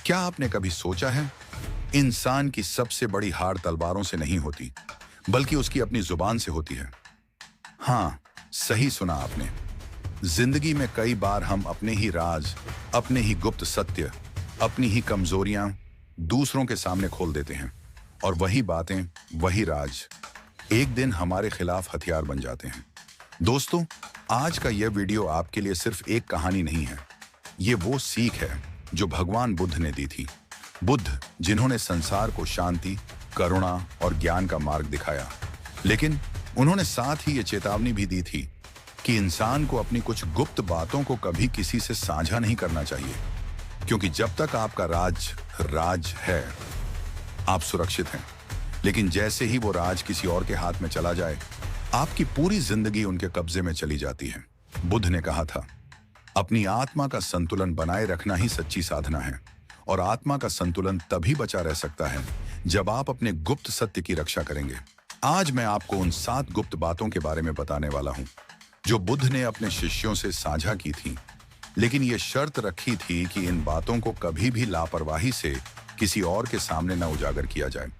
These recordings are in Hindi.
क्या आपने कभी सोचा है, इंसान की सबसे बड़ी हार तलवारों से नहीं होती, बल्कि उसकी अपनी जुबान से होती है। हाँ, सही सुना आपने। जिंदगी में कई बार हम अपने ही राज, अपने ही गुप्त सत्य, अपनी ही कमजोरियां दूसरों के सामने खोल देते हैं, और वही बातें, वही राज एक दिन हमारे खिलाफ हथियार बन जाते हैं। दोस्तों, आज का यह वीडियो आपके लिए सिर्फ एक कहानी नहीं है। ये वो सीख है जो भगवान बुद्ध ने दी थी। बुद्ध, जिन्होंने संसार को शांति, करुणा और ज्ञान का मार्ग दिखाया, लेकिन उन्होंने साथ ही ये चेतावनी भी दी थी कि इंसान को अपनी कुछ गुप्त बातों को कभी किसी से साझा नहीं करना चाहिए, क्योंकि जब तक आपका राज है, आप सुरक्षित हैं। लेकिन जैसे ही वो राज किसी और के हाथ में चला जाए, आपकी पूरी जिंदगी उनके कब्जे में चली जाती है। बुद्ध ने कहा था, अपनी आत्मा का संतुलन बनाए रखना ही सच्ची साधना है, और आत्मा का संतुलन तभी बचा रह सकता है जब आप अपने गुप्त सत्य की रक्षा करेंगे। आज मैं आपको उन 7 गुप्त बातों के बारे में बताने वाला हूं, जो बुद्ध ने अपने शिष्यों से साझा की थी, लेकिन यह शर्त रखी थी कि इन बातों को कभी भी लापरवाही से किसी और के सामने न उजागर किया जाए,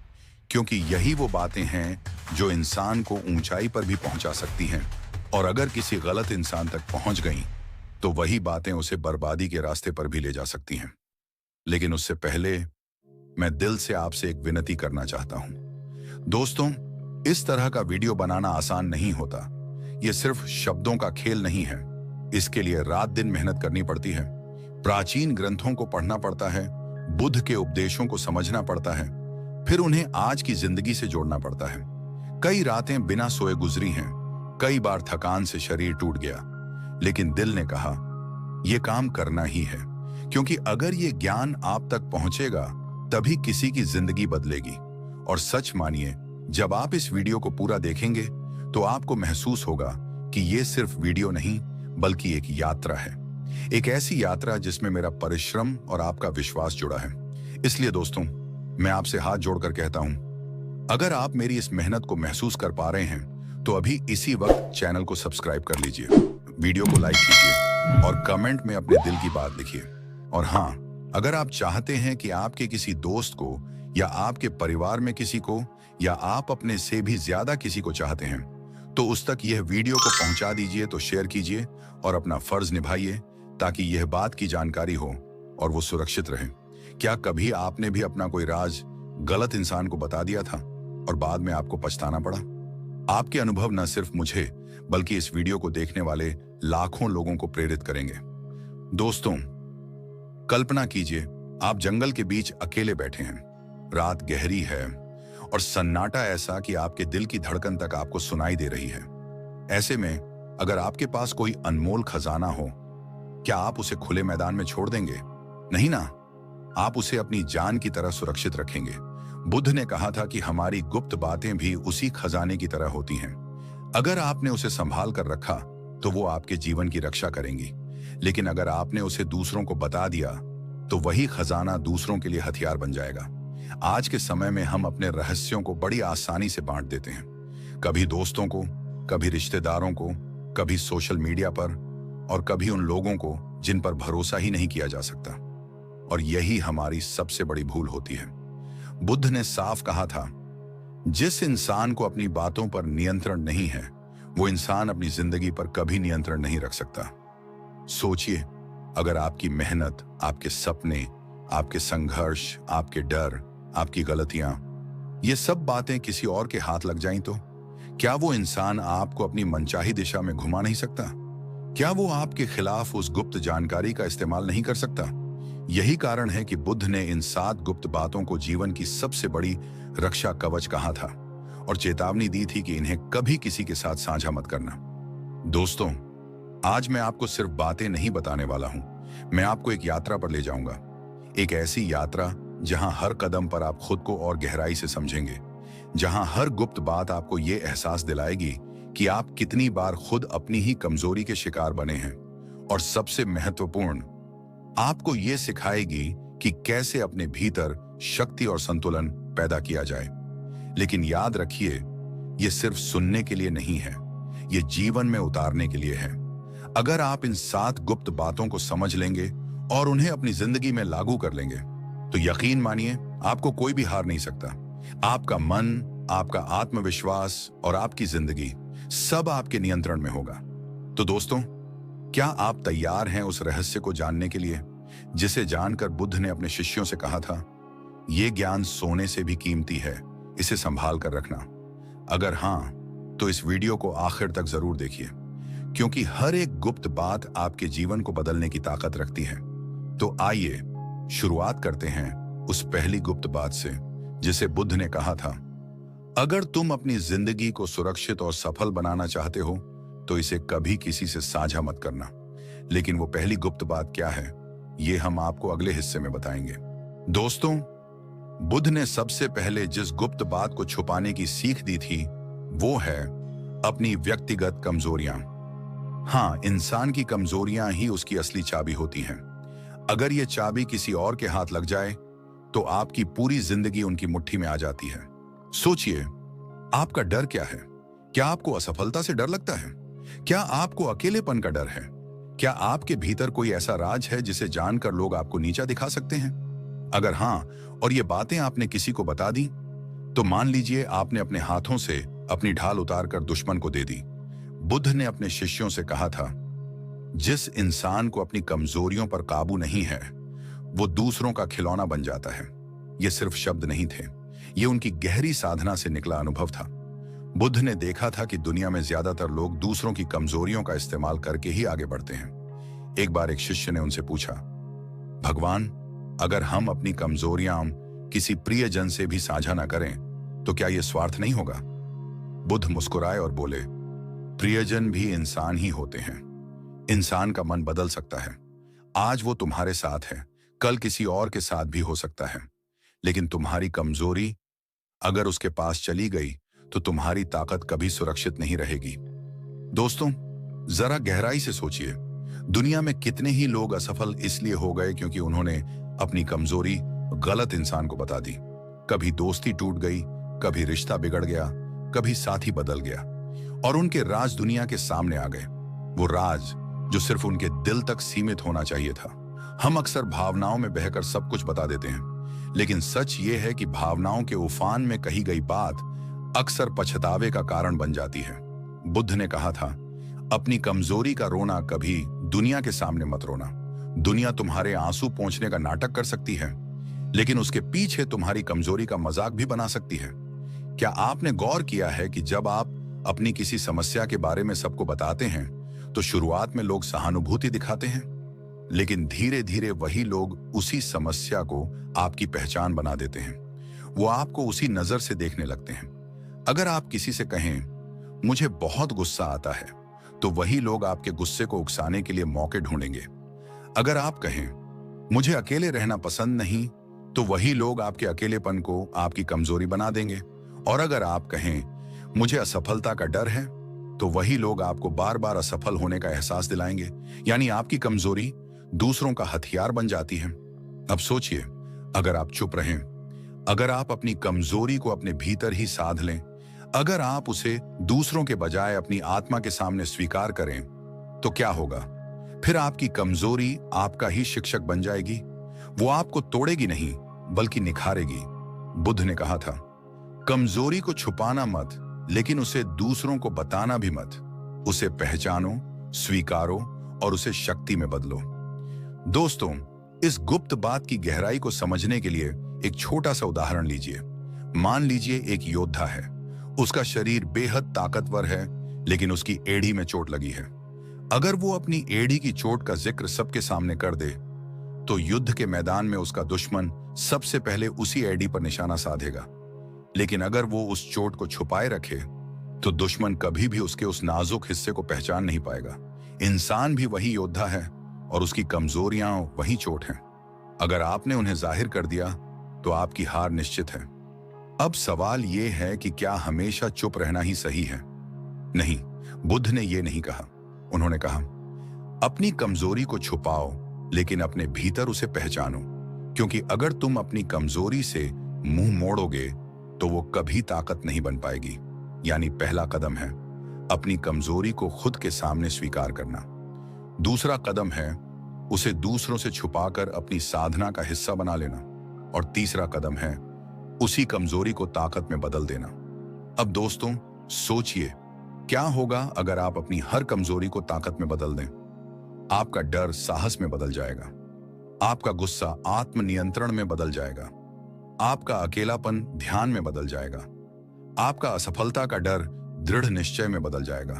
क्योंकि यही वो बातें हैं जो इंसान को ऊंचाई पर भी पहुंचा सकती हैं, और अगर किसी गलत इंसान तक पहुंच गईं, तो वही बातें उसे बर्बादी के रास्ते पर भी ले जा सकती हैं। लेकिन उससे पहले मैं दिल से आपसे एक विनती करना चाहता हूं। दोस्तों, इस तरह का वीडियो बनाना आसान नहीं होता। यह सिर्फ शब्दों का खेल नहीं है। इसके लिए रात दिन मेहनत करनी पड़ती है। प्राचीन ग्रंथों को पढ़ना पड़ता है, बुद्ध के उपदेशों को समझना पड़ता है, फिर उन्हें आज की जिंदगी से जोड़ना पड़ता है। कई रातें बिना सोए गुजरी हैं, कई बार थकान से शरीर टूट गया, लेकिन दिल ने कहा, यह काम करना ही है, क्योंकि अगर ये ज्ञान आप तक पहुंचेगा, तभी किसी की जिंदगी बदलेगी। और सच मानिए, जब आप इस वीडियो को पूरा देखेंगे, तो आपको महसूस होगा कि ये सिर्फ वीडियो नहीं, बल्कि एक यात्रा है। एक ऐसी यात्रा जिसमें मेरा परिश्रम और आपका विश्वास जुड़ा है। इसलिए दोस्तों, मैं आपसे हाथ जोड़कर कहता हूं, अगर आप मेरी इस मेहनत को महसूस कर पा रहे हैं, तो अभी इसी वक्त चैनल को सब्सक्राइब कर लीजिए, वीडियो को लाइक कीजिए और कमेंट में अपने दिल की बात लिखिए। और हाँ, अगर आप चाहते हैं कि आपके किसी दोस्त को, या आपके परिवार में किसी को, या आप अपने से भी ज्यादा किसी को चाहते हैं, तो उस तक यह वीडियो को पहुंचा दीजिए, तो शेयर कीजिए और अपना फर्ज निभाइए, ताकि यह बात की जानकारी हो और वो सुरक्षित रहे। क्या कभी आपने भी अपना कोई राज गलत इंसान को बता दिया था और बाद में आपको पछताना पड़ा? आपके अनुभव न सिर्फ मुझे, बल्कि इस वीडियो को देखने वाले लाखों लोगों को प्रेरित करेंगे। दोस्तों, कल्पना कीजिए, आप जंगल के बीच अकेले बैठे हैं। रात गहरी है और सन्नाटा ऐसा कि आपके दिल की धड़कन तक आपको सुनाई दे रही है। ऐसे में अगर आपके पास कोई अनमोल खजाना हो, क्या आप उसे खुले मैदान में छोड़ देंगे? नहीं ना, आप उसे अपनी जान की तरह सुरक्षित रखेंगे। बुद्ध ने कहा था कि हमारी गुप्त बातें भी उसी खजाने की तरह होती हैं। अगर आपने उसे संभाल कर रखा, तो वो आपके जीवन की रक्षा करेंगी। लेकिन अगर आपने उसे दूसरों को बता दिया, तो वही खजाना दूसरों के लिए हथियार बन जाएगा। आज के समय में हम अपने रहस्यों को बड़ी आसानी से बांट देते हैं, कभी दोस्तों को, कभी रिश्तेदारों को, कभी सोशल मीडिया पर, और कभी उन लोगों को जिन पर भरोसा ही नहीं किया जा सकता। और यही हमारी सबसे बड़ी भूल होती है। बुद्ध ने साफ कहा था, जिस इंसान को अपनी बातों पर नियंत्रण नहीं है, वो इंसान अपनी जिंदगी पर कभी नियंत्रण नहीं रख सकता। सोचिए, अगर आपकी मेहनत, आपके सपने, आपके संघर्ष, आपके डर, आपकी गलतियां, ये सब बातें किसी और के हाथ लग जाएं, तो क्या वो इंसान आपको अपनी मनचाही दिशा में घुमा नहीं सकता? क्या वो आपके खिलाफ उस गुप्त जानकारी का इस्तेमाल नहीं कर सकता? यही कारण है कि बुद्ध ने इन 7 गुप्त बातों को जीवन की सबसे बड़ी रक्षा कवच कहा था, और चेतावनी दी थी कि इन्हें कभी किसी के साथ साझा मत करना। दोस्तों, आज मैं आपको सिर्फ बातें नहीं बताने वाला हूं, मैं आपको एक यात्रा पर ले जाऊंगा। एक ऐसी यात्रा जहां हर कदम पर आप खुद को और गहराई से समझेंगे, जहां हर गुप्त बात आपको ये एहसास दिलाएगी कि आप कितनी बार खुद अपनी ही कमजोरी के शिकार बने हैं, और सबसे महत्वपूर्ण, आपको ये सिखाएगी कि कैसे अपने भीतर शक्ति और संतुलन पैदा किया जाए। लेकिन याद रखिए, ये सिर्फ सुनने के लिए नहीं है, ये जीवन में उतारने के लिए है। अगर आप इन 7 गुप्त बातों को समझ लेंगे और उन्हें अपनी जिंदगी में लागू कर लेंगे, तो यकीन मानिए, आपको कोई भी हार नहीं सकता। आपका मन, आपका आत्मविश्वास और आपकी जिंदगी सब आपके नियंत्रण में होगा। तो दोस्तों, क्या आप तैयार हैं उस रहस्य को जानने के लिए जिसे जानकर बुद्ध ने अपने शिष्यों से कहा था, यह ज्ञान सोने से भी कीमती है, इसे संभाल कर रखना? अगर हां, तो इस वीडियो को आखिर तक जरूर देखिए, क्योंकि हर एक गुप्त बात आपके जीवन को बदलने की ताकत रखती है। तो आइए शुरुआत करते हैं उस पहली गुप्त बात से जिसे बुद्ध ने कहा था, अगर तुम अपनी जिंदगी को सुरक्षित और सफल बनाना चाहते हो तो इसे कभी किसी से साझा मत करना। लेकिन वो पहली गुप्त बात क्या है, ये हम आपको अगले हिस्से में बताएंगे। दोस्तों, बुद्ध ने सबसे पहले जिस गुप्त बात को छुपाने की सीख दी थी वो है अपनी व्यक्तिगत कमजोरियां। हाँ, इंसान की कमजोरियां ही उसकी असली चाबी होती हैं। अगर ये चाबी किसी और के हाथ लग जाए तो आपकी पूरी जिंदगी उनकी मुट्ठी में आ जाती है। सोचिए, आपका डर क्या है? क्या आपको असफलता से डर लगता है? क्या आपको अकेलेपन का डर है? क्या आपके भीतर कोई ऐसा राज है जिसे जानकर लोग आपको नीचा दिखा सकते हैं? अगर हां, और ये बातें आपने किसी को बता दी, तो मान लीजिए आपने अपने हाथों से अपनी ढाल उतारकर दुश्मन को दे दी। बुद्ध ने अपने शिष्यों से कहा था, जिस इंसान को अपनी कमजोरियों पर काबू नहीं है, वो दूसरों का खिलौना बन जाता है। ये सिर्फ शब्द नहीं थे, ये उनकी गहरी साधना से निकला अनुभव था। बुद्ध ने देखा था कि दुनिया में ज्यादातर लोग दूसरों की कमजोरियों का इस्तेमाल करके ही आगे बढ़ते हैं। एक बार एक शिष्य ने उनसे पूछा, भगवान, अगर हम अपनी कमजोरियां किसी प्रियजन से भी साझा ना करें तो क्या यह स्वार्थ नहीं होगा? बुद्ध मुस्कुराए और बोले, प्रियजन भी इंसान ही होते हैं। इंसान का मन बदल सकता है। आज वो तुम्हारे साथ है, कल किसी और के साथ भी हो सकता है। लेकिन तुम्हारी कमजोरी अगर उसके पास चली गई तो तुम्हारी ताकत कभी सुरक्षित नहीं रहेगी। दोस्तों, जरा गहराई से सोचिए, दुनिया में कितने ही लोग असफल इसलिए हो गए क्योंकि उन्होंने अपनी कमजोरी गलत इंसान को बता दी। कभी दोस्ती टूट गई, कभी रिश्ता बिगड़ गया, कभी साथी बदल गया और उनके राज दुनिया के सामने आ गए। वो राज जो सिर्फ उनके दिल तक सीमित होना चाहिए था। हम अक्सर भावनाओं में बहकर सब कुछ बता देते हैं, लेकिन सच ये है कि भावनाओं के उफान में कही गई बात अक्सर पछतावे का कारण बन जाती है। बुद्ध ने कहा था, अपनी कमजोरी का रोना कभी दुनिया के सामने मत रोना। दुनिया तुम्हारे आंसू पोंछने का नाटक कर सकती है, लेकिन उसके पीछे तुम्हारी कमजोरी का मजाक भी बना सकती है। क्या आपने गौर किया है कि जब आप अपनी किसी समस्या के बारे में सबको बताते हैं तो शुरुआत में लोग सहानुभूति दिखाते हैं, लेकिन धीरे धीरे वही लोग उसी समस्या को आपकी पहचान बना देते हैं। वो आपको उसी नजर से देखने लगते हैं। अगर आप किसी से कहें, मुझे बहुत गुस्सा आता है, तो वही लोग आपके गुस्से को उकसाने के लिए मौके ढूंढेंगे। अगर आप कहें, मुझे अकेले रहना पसंद नहीं, तो वही लोग आपके अकेलेपन को आपकी कमजोरी बना देंगे। और अगर आप कहें, मुझे असफलता का डर है, तो वही लोग आपको बार बार असफल होने का एहसास दिलाएंगे। यानी आपकी कमजोरी दूसरों का हथियार बन जाती है। अब सोचिए, अगर आप चुप रहें, अगर आप अपनी कमजोरी को अपने भीतर ही साध लें, अगर आप उसे दूसरों के बजाय अपनी आत्मा के सामने स्वीकार करें, तो क्या होगा? फिर आपकी कमजोरी आपका ही शिक्षक बन जाएगी। वो आपको तोड़ेगी नहीं, बल्कि निखारेगी। बुद्ध ने कहा था, कमजोरी को छुपाना मत, लेकिन उसे दूसरों को बताना भी मत। उसे पहचानो, स्वीकारो और उसे शक्ति में बदलो। दोस्तों, इस गुप्त बात की गहराई को समझने के लिए एक छोटा सा उदाहरण लीजिए। मान लीजिए एक योद्धा है। उसका शरीर बेहद ताकतवर है, लेकिन उसकी एड़ी में चोट लगी है। अगर वो अपनी एड़ी की चोट का जिक्र सबके सामने कर दे, तो युद्ध के मैदान में उसका दुश्मन सबसे पहले उसी एड़ी पर निशाना साधेगा। लेकिन अगर वो उस चोट को छुपाए रखे, तो दुश्मन कभी भी उसके उस नाजुक हिस्से को पहचान नहीं पाएगा। इंसान भी वही योद्धा है और उसकी कमजोरियां वही चोट हैं। अगर आपने उन्हें जाहिर कर दिया, तो आपकी हार निश्चित है। अब सवाल यह है कि क्या हमेशा चुप रहना ही सही है? नहीं, बुद्ध ने यह नहीं कहा। उन्होंने कहा, अपनी कमजोरी को छुपाओ, लेकिन अपने भीतर उसे पहचानो, क्योंकि अगर तुम अपनी कमजोरी से मुंह मोड़ोगे तो वो कभी ताकत नहीं बन पाएगी। यानी पहला कदम है अपनी कमजोरी को खुद के सामने स्वीकार करना। दूसरा कदम है उसे दूसरों से छुपाकर अपनी साधना का हिस्सा बना लेना। और तीसरा कदम है उसी कमजोरी को ताकत में बदल देना। अब दोस्तों, सोचिए क्या होगा अगर आप अपनी हर कमजोरी को ताकत में बदल दें। आपका डर साहस में बदल जाएगा, आपका गुस्सा आत्मनियंत्रण में बदल जाएगा, आपका अकेलापन ध्यान में बदल जाएगा, आपका असफलता का डर दृढ़ निश्चय में बदल जाएगा।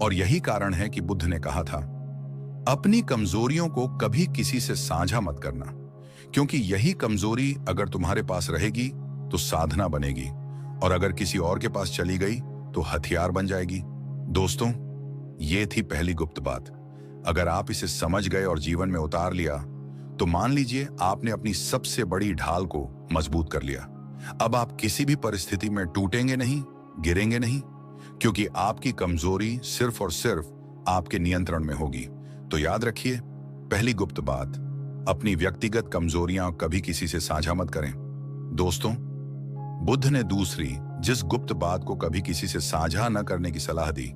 और यही कारण है कि बुद्ध ने कहा था, अपनी कमजोरियों को कभी किसी से साझा मत करना, क्योंकि यही कमजोरी अगर तुम्हारे पास रहेगी तो साधना बनेगी, और अगर किसी और के पास चली गई तो हथियार बन जाएगी। दोस्तों, ये थी पहली गुप्त बात। अगर आप इसे समझ गए और जीवन में उतार लिया तो मान लीजिए आपने अपनी सबसे बड़ी ढाल को मजबूत कर लिया। अब आप किसी भी परिस्थिति में टूटेंगे नहीं, गिरेंगे नहीं, क्योंकि आपकी कमजोरी सिर्फ और सिर्फ आपके नियंत्रण में होगी। तो याद रखिए, पहली गुप्त बात, अपनी व्यक्तिगत कमजोरियां कभी किसी से साझा मत करें। दोस्तों, बुद्ध ने दूसरी जिस गुप्त बात को कभी किसी से साझा न करने की सलाह दी,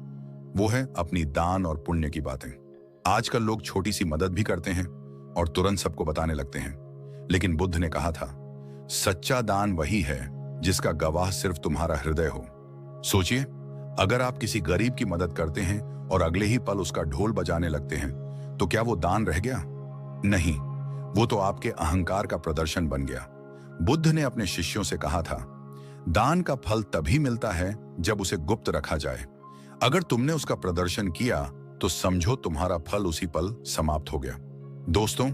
वो है अपनी दान और पुण्य की बातें। आजकल लोग छोटी सी मदद भी करते हैं और तुरंत सबको बताने लगते हैं, लेकिन बुद्ध ने कहा था, सच्चा दान वही है जिसका गवाह सिर्फ तुम्हारा हृदय हो। सोचिए, अगर आप किसी गरीब की मदद करते हैं और अगले ही पल उसका ढोल बजाने लगते हैं, तो क्या वो दान रह गया? नहीं, वो तो आपके अहंकार का प्रदर्शन बन गया। बुद्ध ने अपने शिष्यों से कहा था, दान का फल तभी मिलता है जब उसे गुप्त रखा जाए। अगर तुमने उसका प्रदर्शन किया तो समझो तुम्हारा फल उसी पल समाप्त हो गया। दोस्तों,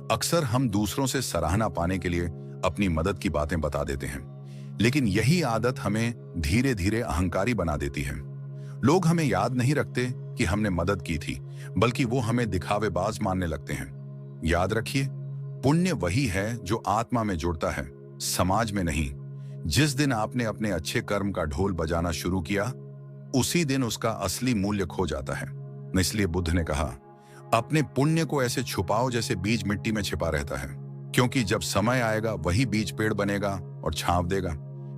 अक्सर हम दूसरों से सराहना पाने के लिए अपनी मदद की बातें बता देते हैं, लेकिन यही आदत हमें धीरे धीरे अहंकारी बना देती है। लोग हमें याद नहीं रखते कि हमने मदद की थी, बल्कि वो हमें दिखावेबाज मानने लगते हैं। याद रखिए, पुण्य वही है जो आत्मा में जुड़ता है, समाज में नहीं। जिस दिन आपने अपने अच्छे कर्म का ढोल बजाना शुरू किया, उसी दिन उसका असली मूल्य खो जाता है। इसलिए बुद्ध ने कहा, अपने पुण्य को ऐसे छुपाओ जैसे बीज मिट्टी में छिपा रहता है, क्योंकि जब समय आएगा वही बीज पेड़ बनेगा और छांव देगा।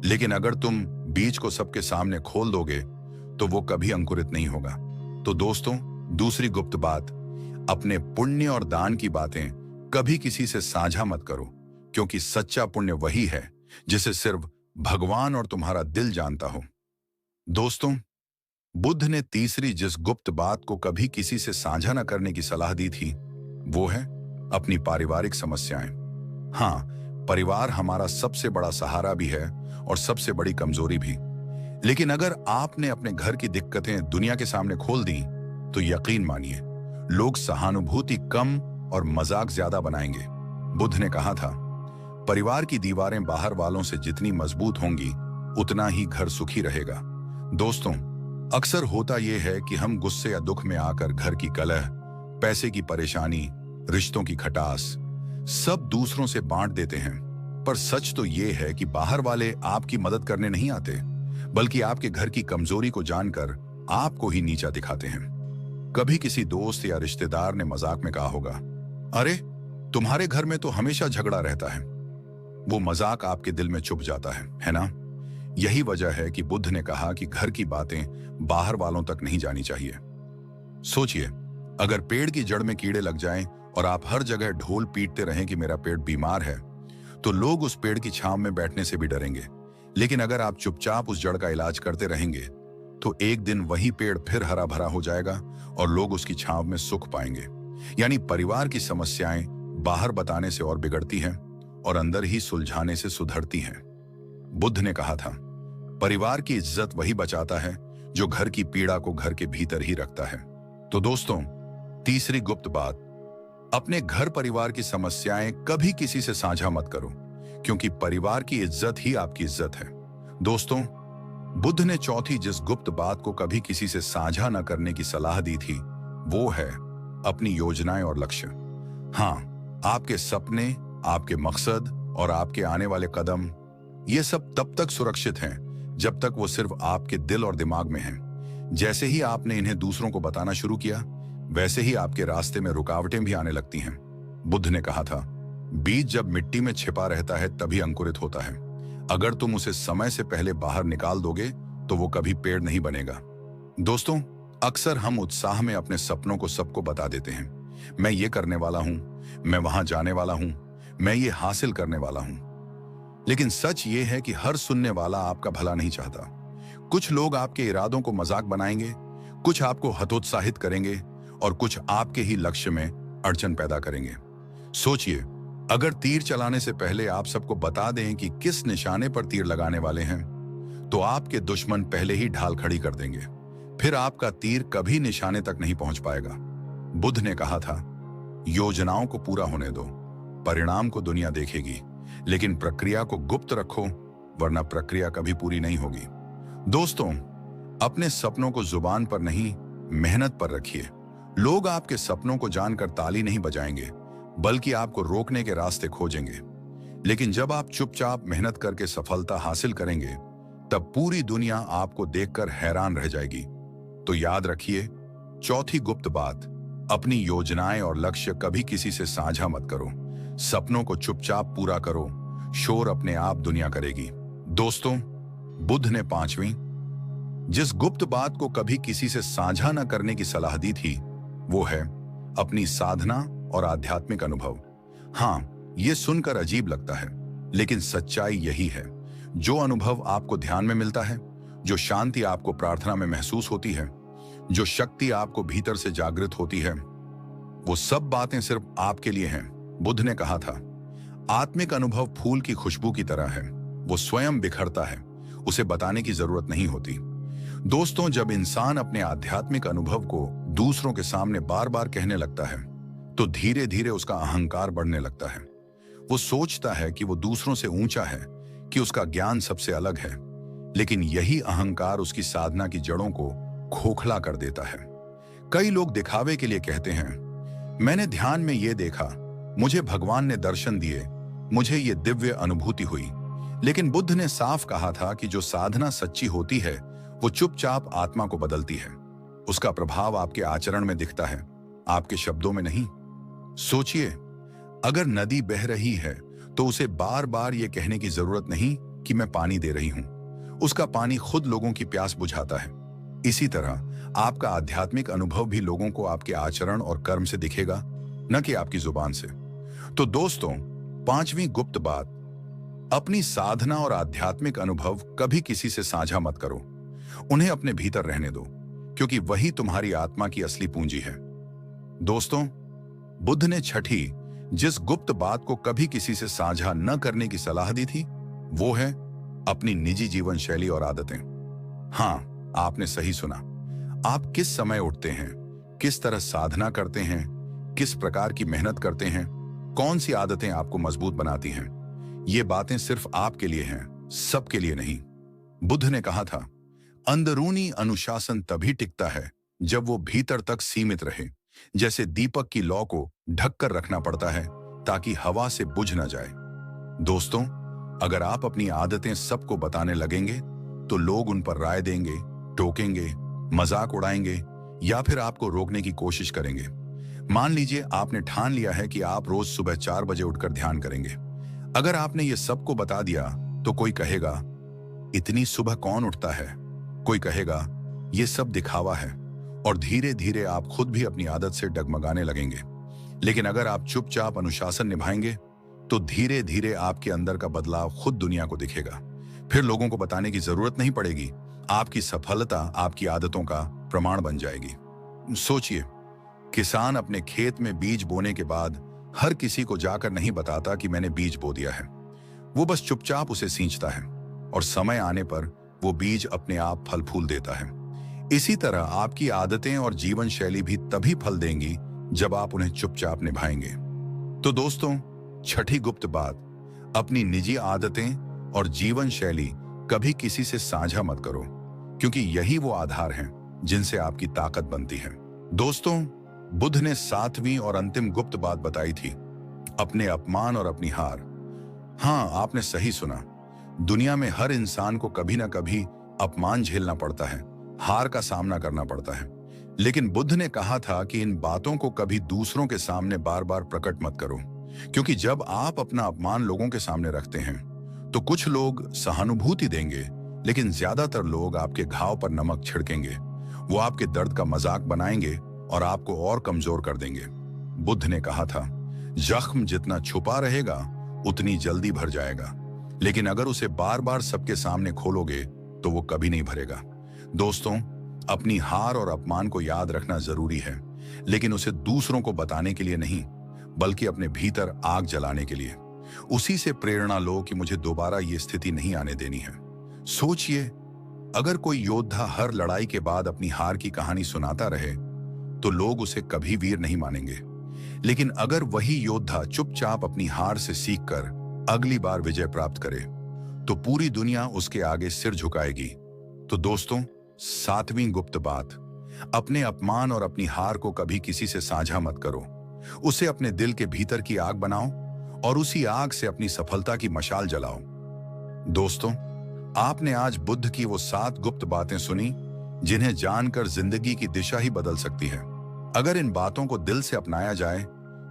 लेकिन अगर तुम बीज को सबके सामने खोल दोगे तो वो कभी अंकुरित नहीं होगा। तो दोस्तों, दूसरी गुप्त बात, अपने पुण्य और दान की बातें कभी किसी से साझा मत करो, क्योंकि सच्चा पुण्य वही है जिसे सिर्फ भगवान और तुम्हारा दिल जानता हो। दोस्तों, बुद्ध ने तीसरी जिस गुप्त बात को कभी किसी से साझा न करने की सलाह दी थी, वो है अपनी पारिवारिक समस्याएं। हाँ, परिवार हमारा सबसे बड़ा सहारा भी है और सबसे बड़ी कमजोरी भी। लेकिन अगर आपने अपने घर की दिक्कतें दुनिया के सामने खोल दी, तो यकीन मानिए, लोग सहानुभूति कम और मजाक ज्यादा बनाएंगे। बुद्ध ने कहा था, परिवार की दीवारें बाहर वालों से जितनी मजबूत होंगी, उतना ही घर सुखी रहेगा। दोस्तों, अक्सर होता यह है कि हम गुस्से या दुख में आकर घर की कलह, पैसे की परेशानी, रिश्तों की खटास सब दूसरों से बांट देते हैं। पर सच तो यह है कि बाहर वाले आपकी मदद करने नहीं आते, बल्कि आपके घर की कमजोरी को जानकर आपको ही नीचा दिखाते हैं। कभी किसी दोस्त या रिश्तेदार ने मजाक में कहा होगा, अरे तुम्हारे घर में तो हमेशा झगड़ा रहता है। वो मजाक आपके दिल में चुभ जाता है ना? यही वजह है कि बुद्ध ने कहा कि घर की बातें बाहर वालों तक नहीं जानी चाहिए। सोचिए, अगर पेड़ की जड़ में कीड़े लग जाएं और आप हर जगह ढोल पीटते रहें कि मेरा पेड़ बीमार है, तो लोग उस पेड़ की छांव में बैठने से भी डरेंगे। लेकिन अगर आप चुपचाप उस जड़ का इलाज करते रहेंगे, तो एक दिन वही पेड़ फिर हरा भरा हो जाएगा और लोग उसकी छांव में सुख पाएंगे। यानी परिवार की समस्याएं बाहर बताने से और बिगड़ती हैं और अंदर ही सुलझाने से सुधरती हैं। बुद्ध ने कहा था, परिवार की इज्जत वही बचाता है जो घर की पीड़ा को घर के भीतर ही रखता है। तो दोस्तों, तीसरी गुप्त बात, अपने घर परिवार की समस्याएं कभी किसी से साझा मत करो, क्योंकि परिवार की इज्जत ही आपकी इज्जत है। दोस्तों, बुद्ध ने चौथी जिस गुप्त बात को कभी किसी से साझा न करने की सलाह दी थी, वो है अपनी योजनाएं और लक्ष्य। हाँ, आपके सपने, आपके मकसद और आपके आने वाले कदम, ये सब तब तक सुरक्षित हैं जब तक वो सिर्फ आपके दिल और दिमाग में हैं। जैसे ही आपने इन्हें दूसरों को बताना शुरू किया, वैसे ही आपके रास्ते में रुकावटें भी आने लगती हैं। बुद्ध ने कहा था, बीज जब मिट्टी में छिपा रहता है तभी अंकुरित होता है। अगर तुम उसे समय से पहले बाहर निकाल दोगे तो वो कभी पेड़ नहीं बनेगा। दोस्तों, अक्सर हम उत्साह में अपने सपनों को सबको बता देते हैं। मैं ये करने वाला हूं, मैं वहां जाने वाला हूं, मैं ये हासिल करने वाला हूं। लेकिन सच ये है कि हर सुनने वाला आपका भला नहीं चाहता। कुछ लोग आपके इरादों को मजाक बनाएंगे, कुछ आपको हतोत्साहित करेंगे और कुछ आपके ही लक्ष्य में अड़चन पैदा करेंगे। सोचिए, अगर तीर चलाने से पहले आप सबको बता दें कि किस निशाने पर तीर लगाने वाले हैं, तो आपके दुश्मन पहले ही ढाल खड़ी कर देंगे। फिर आपका तीर कभी निशाने तक नहीं पहुंच पाएगा। बुद्ध ने कहा था, योजनाओं को पूरा होने दो, परिणाम को दुनिया देखेगी, लेकिन प्रक्रिया को गुप्त रखो, वरना प्रक्रिया कभी पूरी नहीं होगी। दोस्तों, अपने सपनों को जुबान पर नहीं, मेहनत पर रखिए। लोग आपके सपनों को जानकर ताली नहीं बजाएंगे, बल्कि आपको रोकने के रास्ते खोजेंगे। लेकिन जब आप चुपचाप मेहनत करके सफलता हासिल करेंगे, तब पूरी दुनिया आपको देखकर हैरान रह जाएगी। तो याद रखिए, चौथी गुप्त बात, अपनी योजनाएं और लक्ष्य कभी किसी से साझा मत करो। सपनों को चुपचाप पूरा करो, शोर अपने आप दुनिया करेगी। दोस्तों, बुद्ध ने पांचवीं जिस गुप्त बात को कभी किसी से साझा न करने की सलाह दी थी, वो है अपनी साधना और आध्यात्मिक अनुभव। हाँ, ये सुनकर अजीब लगता है, लेकिन सच्चाई यही है। जो अनुभव आपको ध्यान में मिलता है, जो शांति आपको प्रार्थना में महसूस होती है, जो शक्ति आपको भीतर से जागृत होती है, वो सब बातें सिर्फ आपके लिए हैं। बुद्ध ने कहा था, आत्मिक अनुभव फूल की खुशबू की तरह है, वो स्वयं बिखरता है, उसे बताने की जरूरत नहीं होती। दोस्तों, जब इंसान अपने आध्यात्मिक अनुभव को दूसरों के सामने बार बार कहने लगता है, तो धीरे धीरे उसका अहंकार बढ़ने लगता है। वो सोचता है कि वो दूसरों से ऊंचा है, कि उसका ज्ञान सबसे अलग है। लेकिन यही अहंकार उसकी साधना की जड़ों को खोखला कर देता है। कई लोग दिखावे के लिए कहते हैं, मैंने ध्यान में ये देखा, मुझे भगवान ने दर्शन दिए, मुझे ये दिव्य अनुभूति हुई। लेकिन बुद्ध ने साफ कहा था कि जो साधना सच्ची होती है, वो चुपचाप आत्मा को बदलती है। उसका प्रभाव आपके आचरण में दिखता है, आपके शब्दों में नहीं। सोचिए, अगर नदी बह रही है, तो उसे बार बार ये कहने की जरूरत नहीं कि मैं पानी दे रही हूं। उसका पानी खुद लोगों की प्यास बुझाता है। इसी तरह आपका आध्यात्मिक अनुभव भी लोगों को आपके आचरण और कर्म से दिखेगा, न कि आपकी जुबान से। तो दोस्तों, पांचवी गुप्त बात, अपनी साधना और आध्यात्मिक अनुभव कभी किसी से साझा मत करो। उन्हें अपने भीतर रहने दो, क्योंकि वही तुम्हारी आत्मा की असली पूंजी है। दोस्तों, बुद्ध ने छठी जिस गुप्त बात को कभी किसी से साझा न करने की सलाह दी थी, वो है अपनी निजी जीवन शैली और आदतें। हाँ, आपने सही सुना। आप किस समय उठते हैं, किस तरह साधना करते हैं, किस प्रकार की मेहनत करते हैं, कौन सी आदतें आपको मजबूत बनाती हैं, ये बातें सिर्फ आपके लिए हैं, सबके लिए नहीं। बुद्ध ने कहा था, अंदरूनी अनुशासन तभी टिकता है जब वो भीतर तक सीमित रहे। जैसे दीपक की लौ को ढककर रखना पड़ता है ताकि हवा से बुझ न जाए। दोस्तों, अगर आप अपनी आदतें सबको बताने लगेंगे, तो लोग उन पर राय देंगे, टोकेंगे, मजाक उड़ाएंगे या फिर आपको रोकने की कोशिश करेंगे। मान लीजिए आपने ठान लिया है कि आप रोज सुबह 4 बजे उठकर ध्यान करेंगे। अगर आपने ये सबको बता दिया, तो कोई कहेगा, इतनी सुबह कौन उठता है? कोई कहेगा, ये सब दिखावा है, और धीरे धीरे आप खुद भी अपनी आदत से डगमगाने लगेंगे। लेकिन अगर आप चुपचाप अनुशासन निभाएंगे, तो धीरे धीरे आपके अंदर का बदलाव खुद दुनिया को दिखेगा। फिर लोगों को बताने की जरूरत नहीं पड़ेगी। आपकी सफलता आपकी आदतों का प्रमाण बन जाएगी। सोचिए, किसान अपने खेत में बीज बोने के बाद हर किसी को जाकर नहीं बताता कि मैंने बीज बो दिया है। वो बस चुपचाप उसे सींचता है, और समय आने पर वो बीज अपने आप फल फूल देता है। इसी तरह आपकी आदतें और जीवन शैली भी तभी फल देंगी जब आप उन्हें चुपचाप निभाएंगे। तो दोस्तों, छठी गुप्त बात, अपनी निजी आदतें और जीवन शैली कभी किसी से साझा मत करो, क्योंकि यही वो आधार हैं जिनसे आपकी ताकत बनती है। दोस्तों, बुद्ध ने 7वीं और अंतिम गुप्त बात बताई थी, अपने अपमान और अपनी हार। हाँ, आपने सही सुना। दुनिया में हर इंसान को कभी ना कभी अपमान झेलना पड़ता है, हार का सामना करना पड़ता है। लेकिन बुद्ध ने कहा था कि इन बातों को कभी दूसरों के सामने बार बार प्रकट मत करो, क्योंकि जब आप अपना अपमान लोगों के सामने रखते हैं, तो कुछ लोग सहानुभूति देंगे, लेकिन ज्यादातर लोग आपके घाव पर नमक छिड़केंगे। वो आपके दर्द का मजाक बनाएंगे और आपको और कमजोर कर देंगे। बुद्ध ने कहा था, जख्म जितना छुपा रहेगा उतनी जल्दी भर जाएगा, लेकिन अगर उसे बार बार सबके सामने खोलोगे तो वो कभी नहीं भरेगा। दोस्तों, अपनी हार और अपमान को याद रखना जरूरी है, लेकिन उसे दूसरों को बताने के लिए नहीं, बल्कि अपने भीतर आग जलाने के लिए। उसी से प्रेरणा लो कि मुझे दोबारा ये स्थिति नहीं आने देनी है। सोचिए, अगर कोई योद्धा हर लड़ाई के बाद अपनी हार की कहानी सुनाता रहे तो लोग उसे कभी वीर नहीं मानेंगे, लेकिन अगर वही योद्धा चुपचाप अपनी हार से सीखकर अगली बार विजय प्राप्त करे तो पूरी दुनिया उसके आगे सिर झुकाएगी। तो दोस्तों, 7वीं गुप्त बात, अपने अपमान और अपनी हार को कभी किसी से साझा मत करो। उसे अपने दिल के भीतर की आग बनाओ और उसी आग से अपनी सफलता की मशाल जलाओ। दोस्तों, आपने आज बुद्ध की वो 7 गुप्त बातें सुनी जिन्हें जानकर जिंदगी की दिशा ही बदल सकती है। अगर इन बातों को दिल से अपनाया जाए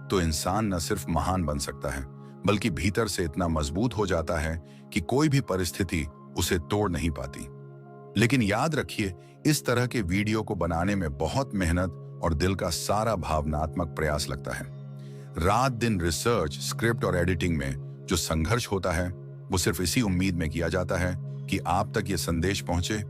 तो इंसान न सिर्फ महान बन सकता है, बल्कि भीतर से इतना मजबूत हो जाता है कि कोई भी परिस्थिति उसे तोड़ नहीं पाती। लेकिन याद रखिए, इस तरह के वीडियो को बनाने में बहुत मेहनत और दिल का सारा भावनात्मक प्रयास लगता है। रात दिन रिसर्च, स्क्रिप्ट और एडिटिंग में जो संघर्ष होता है वो सिर्फ इसी उम्मीद में किया जाता है कि आप तक ये संदेश पहुंचे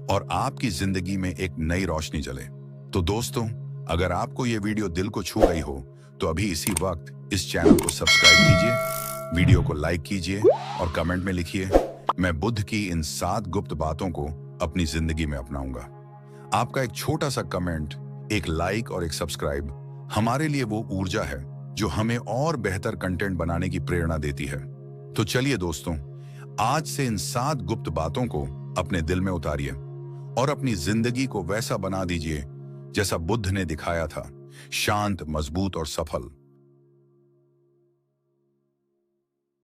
और आपकी जिंदगी में एक नई रोशनी जले। तो दोस्तों, अगर आपको ये वीडियो दिल को छू गई हो तो अभी इसी वक्त इस चैनल को सब्सक्राइब कीजिए, वीडियो को लाइक कीजिए और कमेंट में लिखिए, मैं बुद्ध की इन 7 गुप्त बातों को अपनी जिंदगी में अपनाऊंगा। आपका एक छोटा सा कमेंट, एक लाइक और एक सब्सक्राइब हमारे लिए वो ऊर्जा है जो हमें और बेहतर कंटेंट बनाने की प्रेरणा देती है। तो चलिए दोस्तों, आज से इन 7 गुप्त बातों को अपने दिल में उतारिए और अपनी जिंदगी को वैसा बना दीजिए जैसा बुद्ध ने दिखाया था, शांत, मजबूत और सफल।